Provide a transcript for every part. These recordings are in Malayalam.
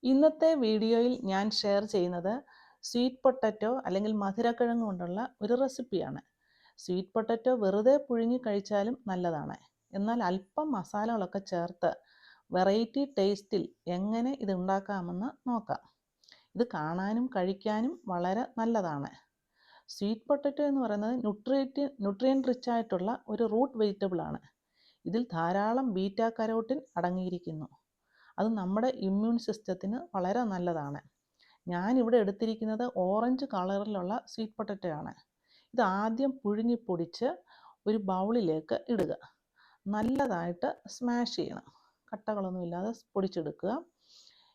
ഇന്നത്തെ വീഡിയോയിൽ ഞാൻ ഷെയർ ചെയ്യുന്നത് സ്വീറ്റ് പൊട്ടറ്റോ അല്ലെങ്കിൽ മധുരക്കിഴങ്ങ് കൊണ്ടുള്ള ഒരു റെസിപ്പിയാണ്. സ്വീറ്റ് പൊട്ടറ്റോ വെറുതെ പുഴുങ്ങി കഴിച്ചാലും നല്ലതാണ്. എന്നാൽ അല്പം മസാലകളൊക്കെ ചേർത്ത് വെറൈറ്റി ടേസ്റ്റിൽ എങ്ങനെ ഇത് ഉണ്ടാക്കാമെന്ന് നോക്കാം. ഇത് കാണാനും കഴിക്കാനും വളരെ നല്ലതാണ്. സ്വീറ്റ് പൊട്ടറ്റോ എന്ന് പറയുന്നത് ന്യൂട്രിയൻ റിച്ച് ആയിട്ടുള്ള ഒരു റൂട്ട് വെജിറ്റബിൾ ആണ്. ഇതിൽ ധാരാളം ബീറ്റ കരോട്ടിൻ അടങ്ങിയിരിക്കുന്നു. അത് നമ്മുടെ ഇമ്മ്യൂൺ സിസ്റ്റത്തിന് വളരെ നല്ലതാണ്. ഞാനിവിടെ എടുത്തിരിക്കുന്നത് ഓറഞ്ച് കളറിലുള്ള സ്വീറ്റ് പൊട്ടറ്റോ ആണ്. ഇത് ആദ്യം പുഴുങ്ങി പൊടിച്ച് ഒരു ബൗളിലേക്ക് ഇടുക. നല്ലതായിട്ട് സ്മാഷ് ചെയ്യണം, കട്ടകളൊന്നും ഇല്ലാതെ പൊടിച്ചെടുക്കുക.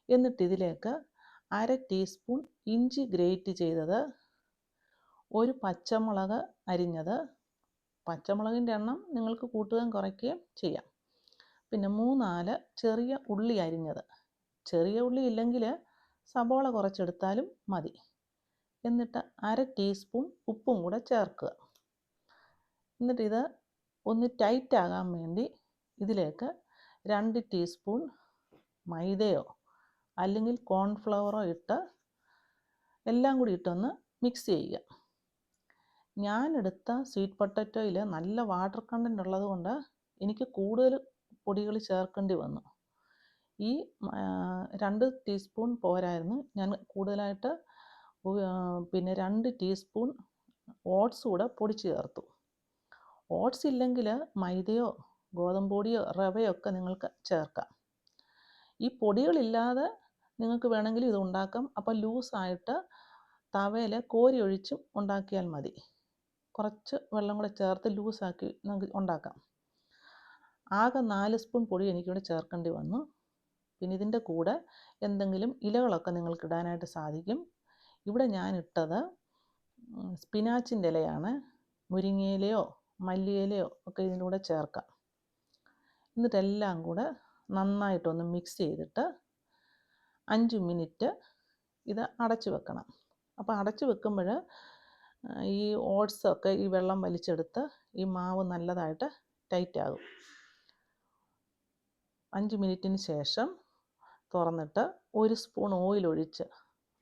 എന്നിട്ട് ഇതിലേക്ക് 1/2 ടീസ്പൂൺ ഇഞ്ചി ഗ്രേറ്റ് ചെയ്തത്, ഒരു പച്ചമുളക് അരിഞ്ഞത്, പച്ചമുളകിൻ്റെ എണ്ണം നിങ്ങൾക്ക് കൂട്ടുകയും കുറയ്ക്കുകയും ചെയ്യാം. പിന്നെ 3-4 ചെറിയ ഉള്ളി അരിഞ്ഞത്. ചെറിയ ഉള്ളി ഇല്ലെങ്കിൽ സബോള കുറച്ചെടുത്താലും മതി. എന്നിട്ട് 1/2 ടീസ്പൂൺ ഉപ്പും കൂടെ ചേർക്കുക. എന്നിട്ട് ഇത് ഒന്ന് ടൈറ്റ് ആകാൻ വേണ്ടി ഇതിലേക്ക് 2 ടീസ്പൂൺ മൈദയോ അല്ലെങ്കിൽ കോൺഫ്ലവറോ ഇട്ട് എല്ലാം കൂടി ഇട്ടൊന്ന് മിക്സ് ചെയ്യുക. ഞാനെടുത്ത സ്വീറ്റ് പൊട്ടറ്റോയിൽ നല്ല വാട്ടർ കണ്ടൻറ് ഉള്ളത് കൊണ്ട് എനിക്ക് കൂടുതൽ പൊടികൾ ചേർക്കേണ്ടി വന്നു. ഈ 2 ടീസ്പൂൺ പോരായിരുന്നു, ഞാൻ കൂടുതലായിട്ട് പിന്നെ 2 ടീസ്പൂൺ ഓട്സ് കൂടെ പൊടിച്ച് ചേർത്തു. ഓട്സ് ഇല്ലെങ്കിൽ മൈദയോ ഗോതമ്പ് പൊടിയോ റവയോ ഒക്കെ നിങ്ങൾക്ക് ചേർക്കാം. ഈ പൊടികളില്ലാതെ നിങ്ങൾക്ക് വേണമെങ്കിൽ ഇത് ഉണ്ടാക്കാം. അപ്പോൾ ലൂസായിട്ട് തവയിൽ കോരി ഒഴിച്ചും ഉണ്ടാക്കിയാൽ മതി. കുറച്ച് വെള്ളം കൂടെ ചേർത്ത് ലൂസാക്കി നമുക്ക് ഉണ്ടാക്കാം. ആകെ 4 സ്പൂൺ പൊടി എനിക്കിവിടെ ചേർക്കേണ്ടി വന്നു. പിന്നെ ഇതിൻ്റെ കൂടെ എന്തെങ്കിലും ഇലകളൊക്കെ നിങ്ങൾക്ക് ഇടാനായിട്ട് സാധിക്കും. ഇവിടെ ഞാൻ ഇട്ടത് സ്പിനാച്ചിൻ്റെ ഇലയാണ്. മുരിങ്ങയിലയോ മല്ലിയിലയോ ഒക്കെ ഇതിൻ്റെ കൂടെ ചേർക്കാം. എന്നിട്ടെല്ലാം കൂടെ നന്നായിട്ടൊന്ന് മിക്സ് ചെയ്തിട്ട് 5 മിനിറ്റ് ഇത് അടച്ചു വെക്കണം. അപ്പോൾ അടച്ചു വെക്കുമ്പോൾ ഈ ഓട്സൊക്കെ ഈ വെള്ളം വലിച്ചെടുത്ത് ഈ മാവ് നല്ലതായിട്ട് ടൈറ്റ് ആകും. 5 മിനിറ്റിന് ശേഷം തുറന്നിട്ട് 1 സ്പൂൺ ഓയിൽ ഒഴിച്ച്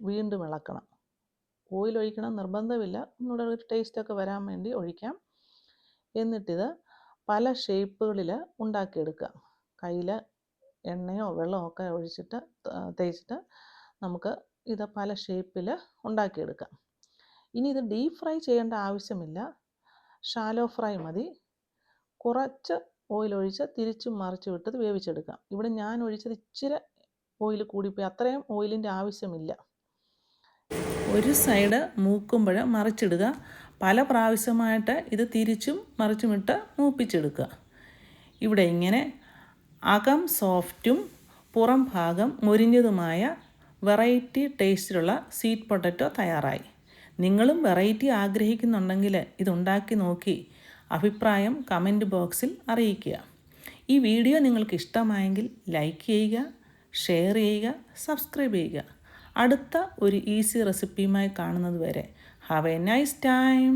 വീണ്ടും ഇളക്കണം. ഓയിൽ ഒഴിക്കണം നിർബന്ധമില്ല, ഒന്നുകൂടെ ഒരു ടേസ്റ്റൊക്കെ വരാൻ വേണ്ടി ഒഴിക്കാം. എന്നിട്ടിത് പല ഷേപ്പുകളിൽ ഉണ്ടാക്കിയെടുക്കാം. കയ്യിൽ എണ്ണയോ വെള്ളമോ ഒക്കെ ഒഴിച്ചിട്ട് തേച്ചിട്ട് നമുക്ക് ഇത് പല ഷേപ്പിൽ ഉണ്ടാക്കിയെടുക്കാം. ഇനി ഇത് ഡീപ്പ് ഫ്രൈ ചെയ്യേണ്ട ആവശ്യമില്ല, ഷാലോ ഫ്രൈ മതി. കുറച്ച് ഓയിൽ ഒഴിച്ച് തിരിച്ചും മറിച്ചും ഇട്ടത് വേവിച്ചെടുക്കാം. ഇവിടെ ഞാൻ ഒഴിച്ചത് ഇച്ചിരി ഓയിൽ കൂടിപ്പോയി, അത്രയും ഓയിലിൻ്റെ ആവശ്യമില്ല. ഒരു സൈഡ് മൂക്കുമ്പോൾ മറിച്ചിടുക. പല പ്രാവശ്യമായിട്ട് ഇത് തിരിച്ചും മറിച്ചുമിട്ട് മൂപ്പിച്ചെടുക്കുക. ഇവിടെ ഇങ്ങനെ അകം സോഫ്റ്റും പുറം ഭാഗം മൊരിഞ്ഞതുമായ വെറൈറ്റി ടേസ്റ്റിലുള്ള സ്വീറ്റ് പൊട്ടറ്റോ തയ്യാറായി. നിങ്ങളും വെറൈറ്റി ആഗ്രഹിക്കുന്നുണ്ടെങ്കിൽ ഇതുണ്ടാക്കി നോക്കി അഭിപ്രായം കമൻറ്റ് ബോക്സിൽ അറിയിക്കുക. ഈ വീഡിയോ നിങ്ങൾക്ക് ഇഷ്ടമായെങ്കിൽ ലൈക്ക് ചെയ്യുക, ഷെയർ ചെയ്യുക, സബ്സ്ക്രൈബ് ചെയ്യുക. അടുത്ത ഒരു ഈസി റെസിപ്പിയുമായി കാണുന്നത് വരെ ഹാവ് എ നൈസ് ടൈം.